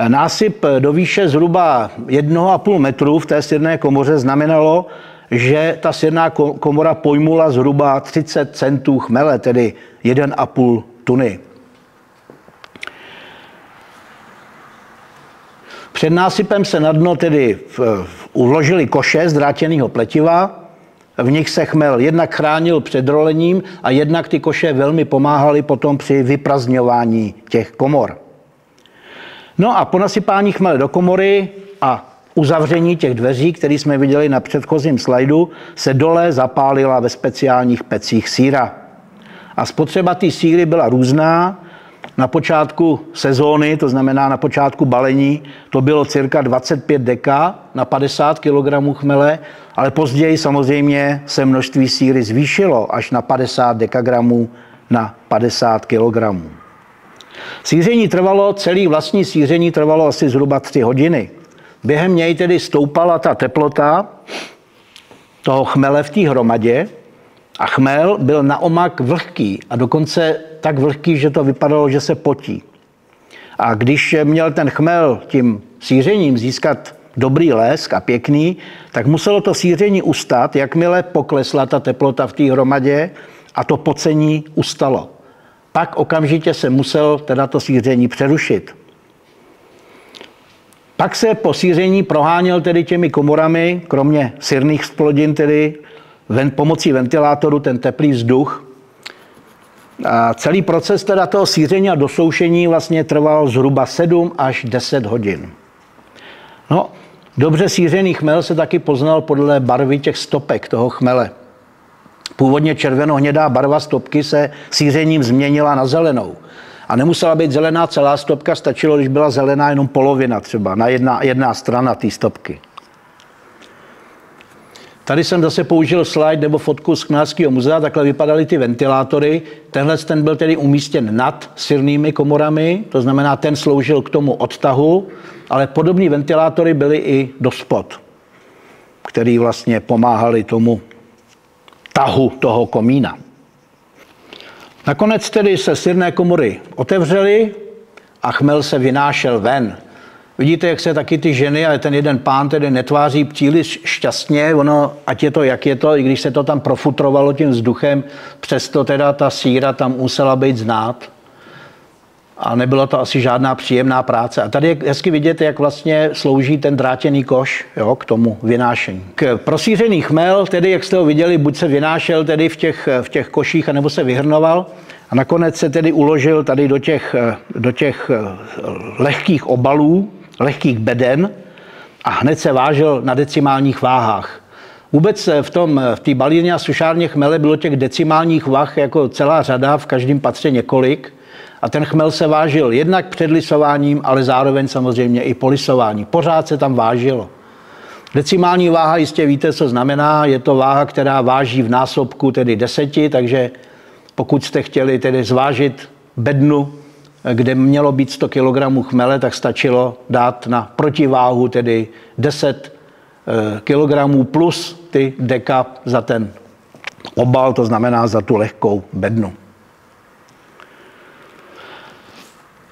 Násyp do výše zhruba 1,5 metru v té sirné komoře znamenalo, že ta sirná komora pojmula zhruba 30 centů chmele, tedy 1,5 tuny. Před násypem se na dno tedy uložili koše z drátěného pletiva, v nich se chmel jednak chránil před rolením a jednak ty koše velmi pomáhaly potom při vyprazňování těch komor. No a po nasypání chmele do komory a uzavření těch dveří, které jsme viděli na předchozím slajdu, se dole zapálila ve speciálních pecích síra. A spotřeba té síry byla různá. Na počátku sezóny, to znamená na počátku balení, to bylo cirka 25 deka na 50 kg chmele, ale později samozřejmě se množství síry zvýšilo až na 50 dekagramů na 50 kg. Síření trvalo, celý vlastní síření trvalo asi zhruba 3 hodiny. Během něj tedy stoupala ta teplota toho chmele v té hromadě a chmel byl naomak vlhký a dokonce tak vlhký, že to vypadalo, že se potí. A když měl ten chmel tím sířením získat dobrý lesk a pěkný, tak muselo to síření ustat, jakmile poklesla ta teplota v té hromadě a to pocení ustalo. Pak okamžitě se musel teda to síření přerušit. Pak se po síření proháněl tedy těmi komorami, kromě sirných splodin tedy pomocí ventilátoru ten teplý vzduch. A celý proces teda toho síření a dosoušení vlastně trval zhruba 7 až 10 hodin. No, dobře sířený chmel se taky poznal podle barvy těch stopek toho chmele. Původně červeno-hnědá barva stopky se sířením změnila na zelenou. A nemusela být zelená celá stopka, stačilo, když byla zelená jenom polovina třeba, na jedna strana té stopky. Tady jsem zase použil slide nebo fotku z Chmelařského muzea, takhle vypadaly ty ventilátory. Tenhle ten byl tedy umístěn nad sirnými komorami, to znamená, ten sloužil k tomu odtahu, ale podobné ventilátory byly i dospod, který vlastně pomáhali tomu tahu toho komína. Nakonec tedy se sirné komory otevřely a chmel se vynášel ven. Vidíte, jak se taky ty ženy, ale ten jeden pán tedy netváří příliš šťastně, ono, ať je to, jak je to, i když se to tam profutrovalo tím vzduchem, přesto teda ta síra tam musela být znát. A nebyla to asi žádná příjemná práce. A tady je hezky vidět, jak vlastně slouží ten drátěný koš, jo, k tomu vynášení. Prosířený chmel, tedy jak jste ho viděli, buď se vynášel tedy v těch koších, anebo se vyhrnoval. A nakonec se tedy uložil tady do těch lehkých obalů, lehkých beden a hned se vážil na decimálních váhách. Vůbec v té balírně a sušárně chmele bylo těch decimálních vah jako celá řada, v každém patře několik. A ten chmel se vážil jednak před lisováním, ale zároveň samozřejmě i po lisování. Pořád se tam vážilo. Decimální váha, jistě víte, co znamená. Je to váha, která váží v násobku tedy 10, takže pokud jste chtěli tedy zvážit bednu, kde mělo být 100 kg chmele, tak stačilo dát na protiváhu tedy 10 kg plus ty deka za ten obal, to znamená za tu lehkou bednu.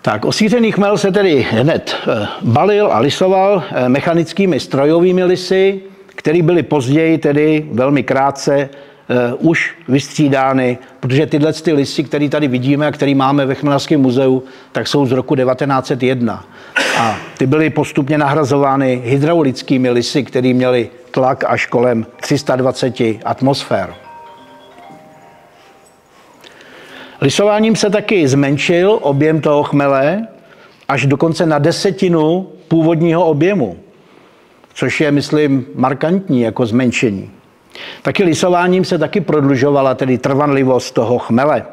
Tak, osířený chmel se tedy hned balil a lisoval mechanickými strojovými lisy, které byly později tedy velmi krátce už vystřídány, protože tyhle ty lisy, které tady vidíme a které máme ve Chmelařském muzeu, tak jsou z roku 1901. A ty byly postupně nahrazovány hydraulickými lisy, které měly tlak až kolem 320 atmosfér. Lisováním se taky zmenšil objem toho chmele až dokonce na 1/10 původního objemu, což je, myslím, markantní jako zmenšení. Taky lisováním se taky prodlužovala tedy trvanlivost toho chmele,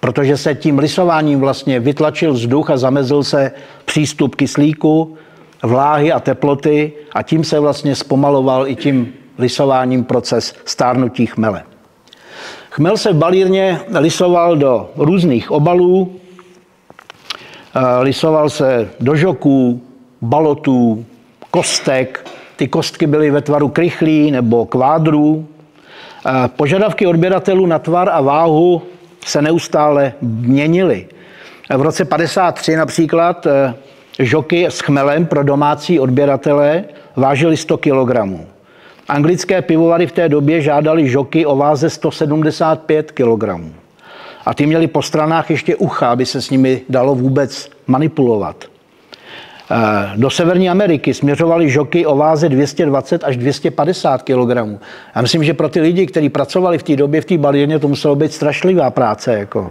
protože se tím lisováním vlastně vytlačil vzduch a zamezil se přístup kyslíku, vláhy a teploty a tím se vlastně zpomaloval i tím lisováním proces stárnutí chmele. Chmel se v balírně lisoval do různých obalů, lisoval se do žoků, balotů, kostek. Ty kostky byly ve tvaru krychlí nebo kvádrů. Požadavky odběratelů na tvar a váhu se neustále měnily. V roce 1953 například žoky s chmelem pro domácí odběratele vážily 100 kg. Anglické pivovary v té době žádali žoky o váze 175 kg. A ty měly po stranách ještě ucha, aby se s nimi dalo vůbec manipulovat. Do Severní Ameriky směřovaly žoky o váze 220 až 250 kg. Já myslím, že pro ty lidi, kteří pracovali v té době v té balírně, to muselo být strašlivá práce, jako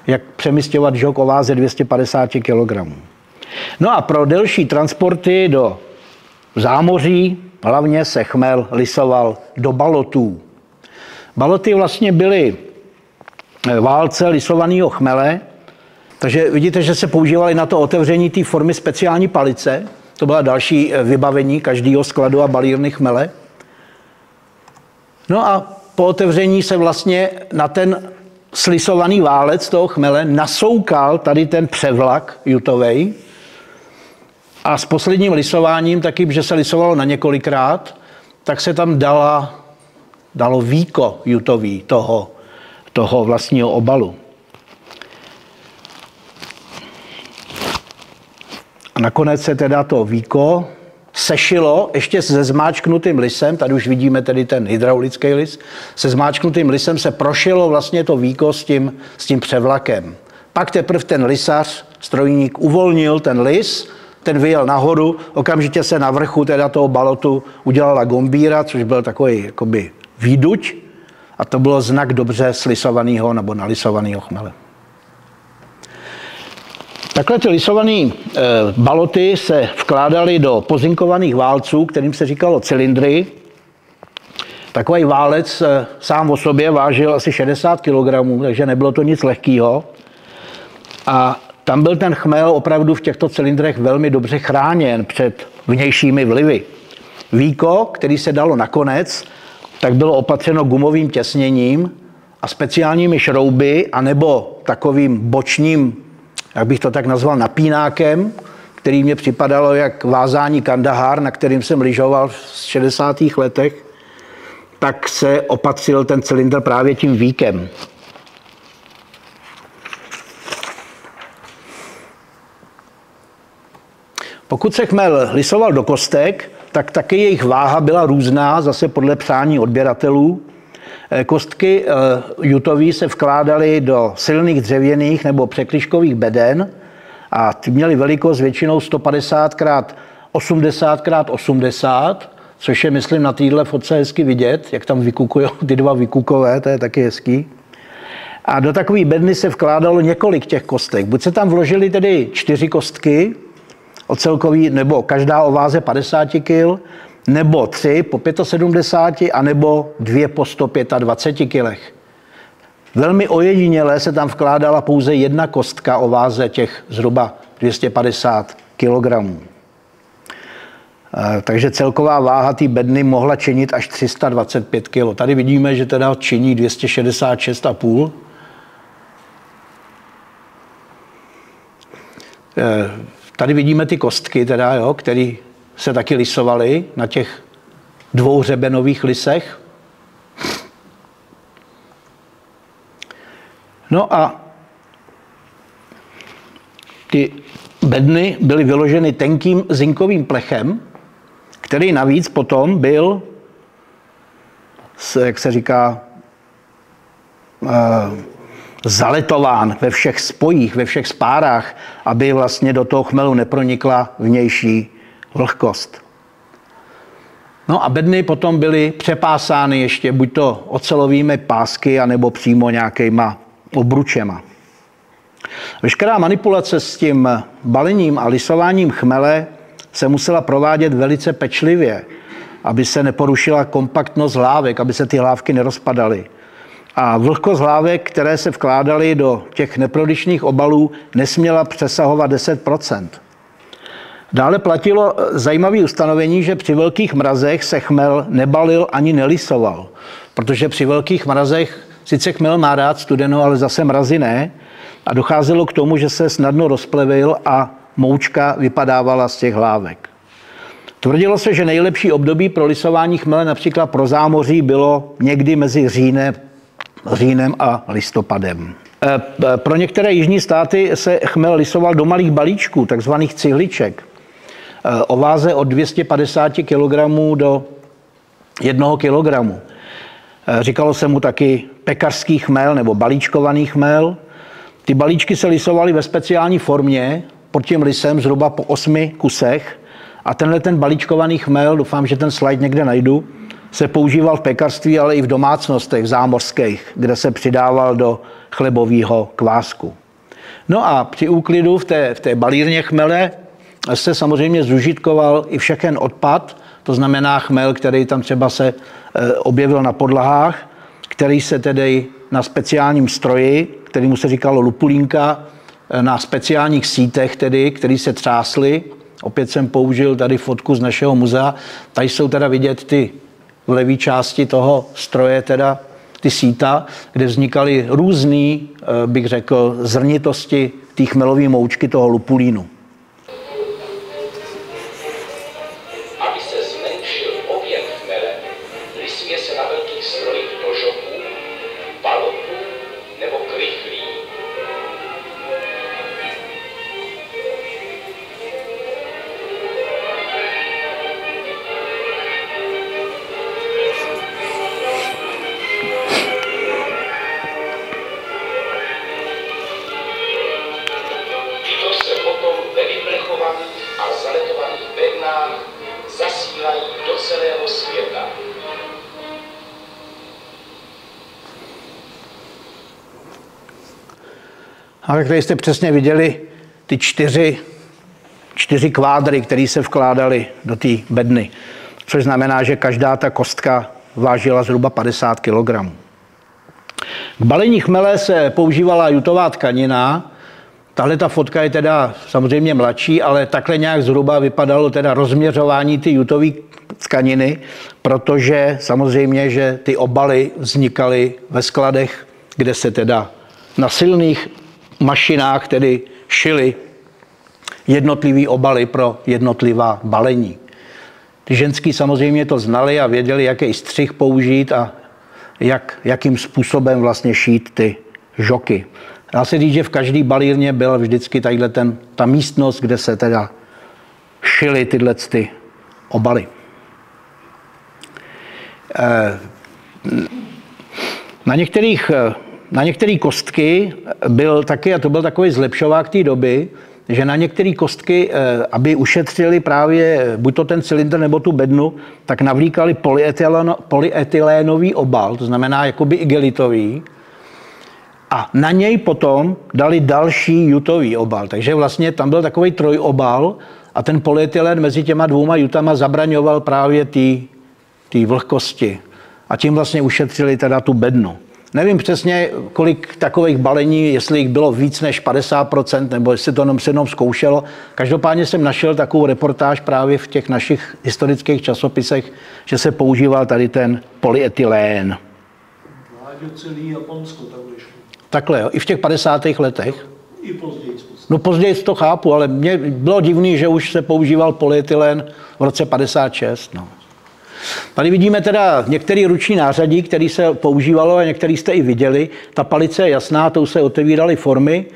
jak přemisťovat žok o váze 250 kg. No a pro delší transporty do zámoří hlavně se chmel lisoval do balotů. Baloty vlastně byly válce lisovaného chmele, takže vidíte, že se používaly na to otevření té formy speciální palice. To byla další vybavení každého skladu a balírny chmele. No a po otevření se vlastně na ten slisovaný válec toho chmele nasoukal tady ten převlak jutovej. A s posledním lisováním, taky, že se lisovalo na několikrát, tak se tam dalo víko jutový toho vlastního obalu. A nakonec se teda to víko sešilo ještě se zmáčknutým lisem, tady už vidíme tedy ten hydraulický lis, se zmáčknutým lisem se prošilo vlastně to víko s tím převlakem. Pak teprve ten lisař, strojník, uvolnil ten lis, ten vyjel nahoru, okamžitě se na vrchu teda toho balotu udělala gombíra, což byl takový jakoby výduť a to bylo znak dobře slisovaného nebo nalisovaného chmele. Takhle ty lisované baloty se vkládaly do pozinkovaných válců, kterým se říkalo cylindry. Takový válec sám o sobě vážil asi 60 kg, takže nebylo to nic lehkého. A tam byl ten chmel opravdu v těchto cylindrech velmi dobře chráněn před vnějšími vlivy. Víko, který se dalo nakonec, tak bylo opatřeno gumovým těsněním a speciálními šrouby, anebo takovým bočním, jak bych to tak nazval, napínákem, který mě připadalo jak vázání Kandahar, na kterým jsem lyžoval v 60. letech, tak se opatřil ten cylindr právě tím víkem. Pokud se chmel lisoval do kostek, tak taky jejich váha byla různá, zase podle přání odběratelů. Kostky jutové se vkládaly do silných dřevěných nebo překližkových beden a ty měly velikost většinou 150 x 80 x 80, což je, myslím, na téhle fotce hezky vidět, jak tam vykukují ty dva vykukové, to je taky hezký. A do takové bedny se vkládalo několik těch kostek. Buď se tam vložily tedy 4 kostky, ocelkový, nebo každá o váze 50 kg, nebo 3 po 75, anebo 2 po 125 kg. Velmi ojediněle se tam vkládala pouze jedna kostka o váze těch zhruba 250 kg. Takže celková váha té bedny mohla činit až 325 kg. Tady vidíme, že teda činí 266,5. Tady vidíme ty kostky, teda, jo, které se taky lisovaly na těch 2 hřebenových lisech. No a ty bedny byly vyloženy tenkým zinkovým plechem, který navíc potom byl jak se říká, zaletován ve všech spojích, ve všech spárách, aby vlastně do toho chmelu nepronikla vnější vlhkost. No a bedny potom byly přepásány ještě buď to ocelovými pásky, anebo přímo nějakýma obručema. Veškerá manipulace s tím balením a lisováním chmele se musela provádět velice pečlivě, aby se neporušila kompaktnost hlávek, aby se ty hlávky nerozpadaly. A vlhkost hlávek, které se vkládaly do těch neprodyšných obalů, nesměla přesahovat 10%. Dále platilo zajímavé ustanovení, že při velkých mrazech se chmel nebalil ani nelisoval, protože při velkých mrazech sice chmel má rád studenou, ale zase mrazy ne, a docházelo k tomu, že se snadno rozplevil a moučka vypadávala z těch hlávek. Tvrdilo se, že nejlepší období pro lisování chmele například pro zámoří bylo někdy mezi říjnem a listopadem. Pro některé jižní státy se chmel lisoval do malých balíčků, takzvaných cihliček, o váze od 250 kg do 1 kg. Říkalo se mu taky pekařský chmel nebo balíčkovaný chmel. Ty balíčky se lisovaly ve speciální formě, pod tím lisem zhruba po 8 kusech. A tenhle ten balíčkovaný chmel, doufám, že ten slide někde najdu, se používal v pekařství, ale i v domácnostech zámořských, kde se přidával do chlebového kvásku. No a při úklidu v té balírně chmele se samozřejmě zužitkoval i všechen odpad, to znamená chmel, který tam třeba se objevil na podlahách, který se tedy na speciálním stroji, kterému se říkalo lupulínka, na speciálních sítech, tedy, který se třásly. Opět jsem použil tady fotku z našeho muzea. Tady jsou teda vidět ty v levé části toho stroje, teda ty síta, kde vznikaly různé, bych řekl, zrnitosti té chmelové moučky toho lupulínu. Aby se zmenšil objem chmele, lisuje se na velkých strojích do žoků, balonů nebo krychlí. Tyto se potom ve vyplechovaných a zaletovaných bednách zasílají do celého světa. A jak tady jste přesně viděli ty čtyři kvádry, které se vkládaly do té bedny, což znamená, že každá ta kostka vážila zhruba 50 kg. K balení chmele se používala jutová tkanina. Tahle ta fotka je teda samozřejmě mladší, ale takhle nějak zhruba vypadalo teda rozměřování ty jutové tkaniny, protože samozřejmě, že ty obaly vznikaly ve skladech, kde se teda na silných mašinách tedy šily jednotlivý obaly pro jednotlivá balení. Ty ženský samozřejmě to znali a věděli, jaký střih použít a jakým způsobem vlastně šít ty žoky. Dá se říct, že v každé balírně byla vždycky ta místnost, kde se teda šily tyhle ty obaly. Na některé kostky byl taky, a to byl takový zlepšovák té doby, že na některé kostky, aby ušetřili právě buď to ten cylindr nebo tu bednu, tak navlíkali polyetylénový obal, to znamená jakoby igelitový, a na něj potom dali další jutový obal. Takže vlastně tam byl takový trojobal a ten polyetylen mezi těma dvouma jutama zabraňoval právě té vlhkosti. A tím vlastně ušetřili teda tu bednu. Nevím přesně, kolik takových balení, jestli jich bylo víc než 50%, nebo jestli to se jenom zkoušelo. Každopádně jsem našel takovou reportáž právě v těch našich historických časopisech, že se používal tady ten polyetylén. Celý Japonsko tak vyšlo. Takhle, jo, i v těch 50. letech. I později. No později to chápu, ale mně bylo divný, že už se používal polyetylén v roce 56. No. Tady vidíme teda některé ruční nářadí, které se používalo a některé jste i viděli. Ta palice je jasná, tou se otevíraly formy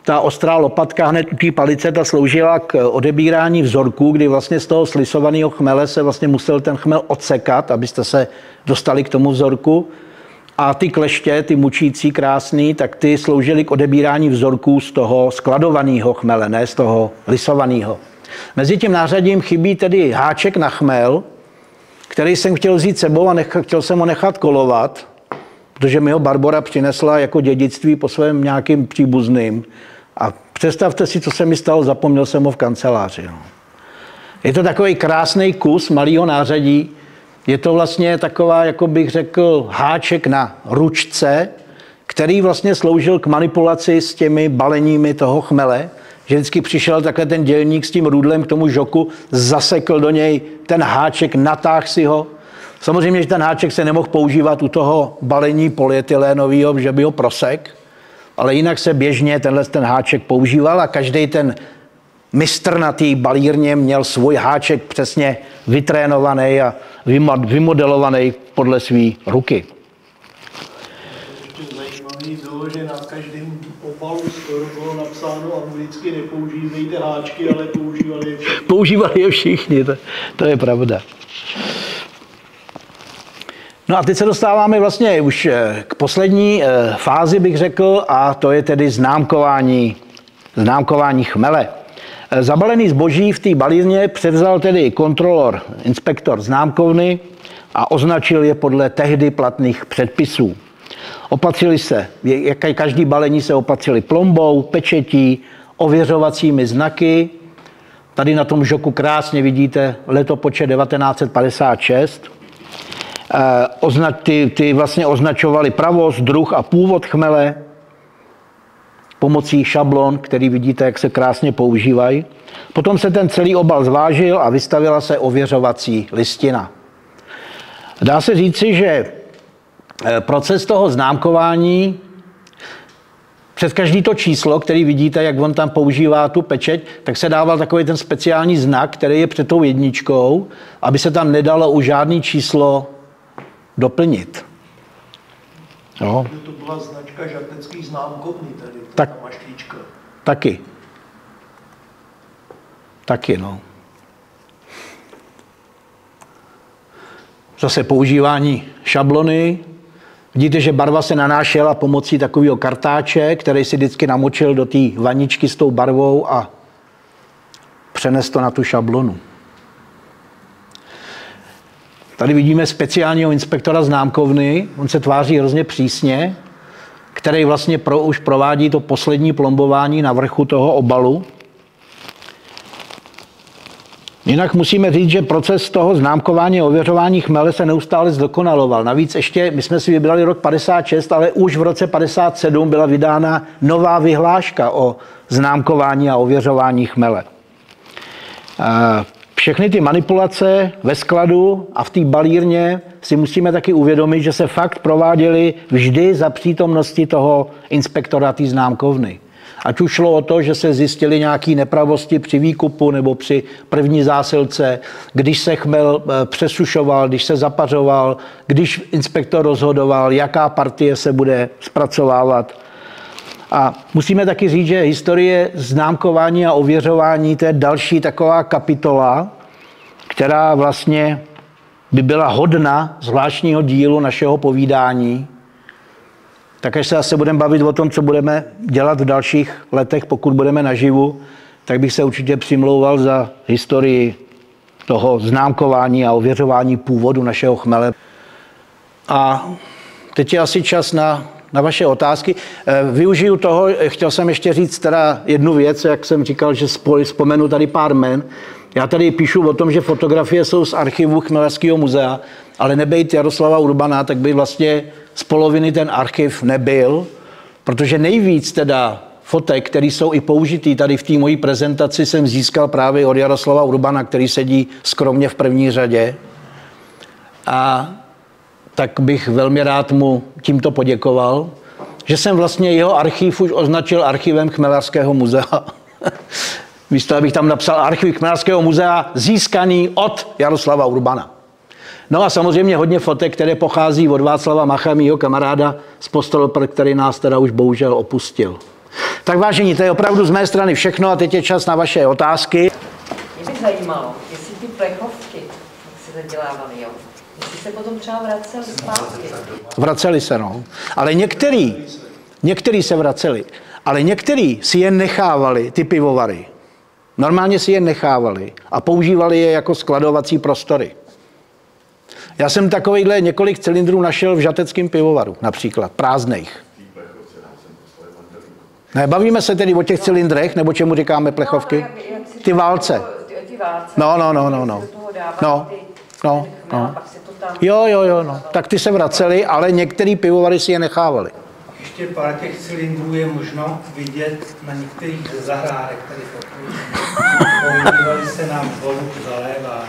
ta ostrá lopatka hned u té palice, ta sloužila k odebírání vzorků, kdy vlastně z toho slisovaného chmele se vlastně musel ten chmel odsekat, abyste se dostali k tomu vzorku. A ty kleště, ty mučící krásný, tak ty sloužily k odebírání vzorků z toho skladovaného chmele, ne z toho lisovaného. Mezi tím nářadím chybí tedy háček na chmel, který jsem chtěl vzít sebou a chtěl jsem ho nechat kolovat, protože mi ho Barbora přinesla jako dědictví po svém nějakým příbuzným. A představte si, co se mi stalo, zapomněl jsem ho v kanceláři. No. Je to takový krásný kus malého nářadí. Je to vlastně taková, jako bych řekl, háček na ručce, který vlastně sloužil k manipulaci s těmi baleními toho chmele. Že vždycky přišel takhle ten dělník s tím rudlem k tomu žoku, zasekl do něj ten háček, natáhl si ho. Samozřejmě, že ten háček se nemohl používat u toho balení polyetylénového, že by ho prosek, ale jinak se běžně ten háček používal a každý ten mistr na té balírně měl svůj háček přesně vytrénovaný a vymodelovaný podle své ruky. Ještě zajímavý bylo, že na každém obalu skoro bylo napsáno anglicky nepoužívejte háčky, ale používali je všichni. Používali je všichni, to je pravda. No a teď se dostáváme vlastně už k poslední fázi, bych řekl, a to je tedy známkování chmele. Zabalený zboží v té balírně převzal tedy kontrolor, inspektor známkovny a označil je podle tehdy platných předpisů. Opatřili se, každý balení se opatřili plombou, pečetí, ověřovacími znaky. Tady na tom žoku krásně vidíte letopočet 1956. Ty vlastně označovali pravost, druh a původ chmele pomocí šablon, který vidíte, jak se krásně používají. Potom se ten celý obal zvážil a vystavila se ověřovací listina. Dá se říci, že proces toho známkování přes každý to číslo, který vidíte, jak on tam používá tu pečeť, tak se dával takový ten speciální znak, který je před tou jedničkou, aby se tam nedalo už žádný číslo doplnit. Jo. To byla značka žatecký známkovny tady, tak, ta mašlička. Taky, no. Zase používání šablony. Vidíte, že barva se nanášela pomocí takového kartáče, který si vždycky namočil do té vaničky s tou barvou a přenes to na tu šablonu. Tady vidíme speciálního inspektora známkovny, on se tváří hrozně přísně, který vlastně už provádí to poslední plombování na vrchu toho obalu. Jinak musíme říct, že proces toho známkování a ověřování chmele se neustále zdokonaloval. Navíc ještě, my jsme si vybrali rok 56, ale už v roce 57 byla vydána nová vyhláška o známkování a ověřování chmele. Všechny ty manipulace ve skladu a v té balírně si musíme taky uvědomit, že se fakt prováděly vždy za přítomnosti toho inspektora té známkovny. Ať už šlo o to, že se zjistily nějaké nepravosti při výkupu nebo při první zásilce, když se chmel přesušoval, když se zapařoval, když inspektor rozhodoval, jaká partie se bude zpracovávat. A musíme taky říct, že historie známkování a ověřování, to je další taková kapitola, která vlastně by byla hodna zvláštního dílu našeho povídání. Tak až se zase budeme bavit o tom, co budeme dělat v dalších letech, pokud budeme naživu, tak bych se určitě přimlouval za historii toho známkování a ověřování původu našeho chmele. A teď je asi čas na vaše otázky. Využiju toho, chtěl jsem ještě říct teda jednu věc, jak jsem říkal, že vzpomenu tady pár jmen. Já tady píšu o tom, že fotografie jsou z archivu Chmelařského muzea, ale nebejt Jaroslava Urbana, tak by vlastně z poloviny ten archiv nebyl, protože nejvíc teda fotek, které jsou i použitý tady v té mojí prezentaci, jsem získal právě od Jaroslava Urbana, který sedí skromně v první řadě. A tak bych velmi rád mu tímto poděkoval, že jsem vlastně jeho archiv už označil archivem Chmelařského muzea. Místo, abych tam napsal archiv Chmelařského muzea získaný od Jaroslava Urbana. No a samozřejmě hodně fotek, které pochází od Václava Macha, mýho kamaráda z Postolpr, který nás teda už bohužel opustil. Tak vážení, to je opravdu z mé strany všechno a teď je čas na vaše otázky. Mě by zajímalo, jestli ty plechovky, jak se zadělávaly, jo, jestli se potom třeba vraceli zpátky. Vraceli se, no. Ale některý se vraceli, ale některý si je nechávali, ty pivovary. Normálně si je nechávali a používali je jako skladovací prostory. Já jsem takovýhle několik cylindrů našel v žateckém pivovaru, například, prázdných. Ne, bavíme se tedy o těch cylindrech, nebo čemu říkáme plechovky? Ty válce. No. Tak ty se vracely, ale některý pivovary si je nechávali. Ještě pár těch cylindrů je možno vidět na některých zahrádek tady v okolí. Používali se na vodu k zalévání.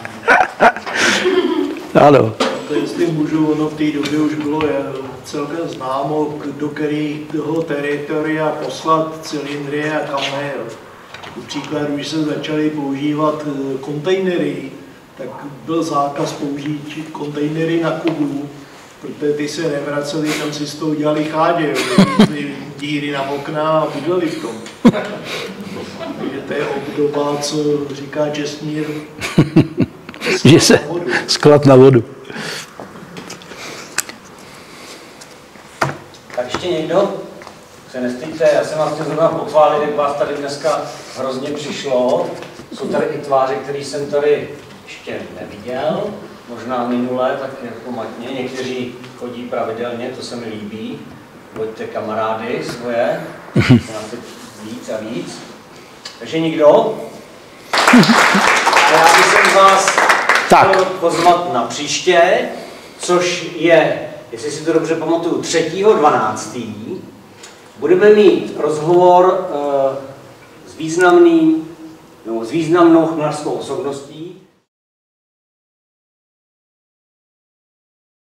Ano. To jestli můžu, ono v té době už bylo celkem známo, do kterého teritoria poslat cylindry a kam ne. Například, když se začaly používat kontejnery, tak byl zákaz použít kontejnery na Kubu, protože ty se nevracely, tam si z toho dělali chádě, díry na okna a bydleli v tom. Takže to je obdoba, co říká Čestmír, Že se sklad na vodu. Tak ještě někdo? Se nestýďte, já jsem vás chtěl zrovna pochválit, jak vás tady dneska hrozně přišlo. Jsou tady i tváře, které jsem tady ještě neviděl, možná minule, tak jako matně. Někteří chodí pravidelně, to se mi líbí. Pojďte kamarády svoje, se nás teď víc a víc. Takže nikdo? A já bych vás chtěl pozvat na příště, což je, jestli si to dobře pamatuju, 3.12. Budeme mít rozhovor s významnou chmelařskou osobností.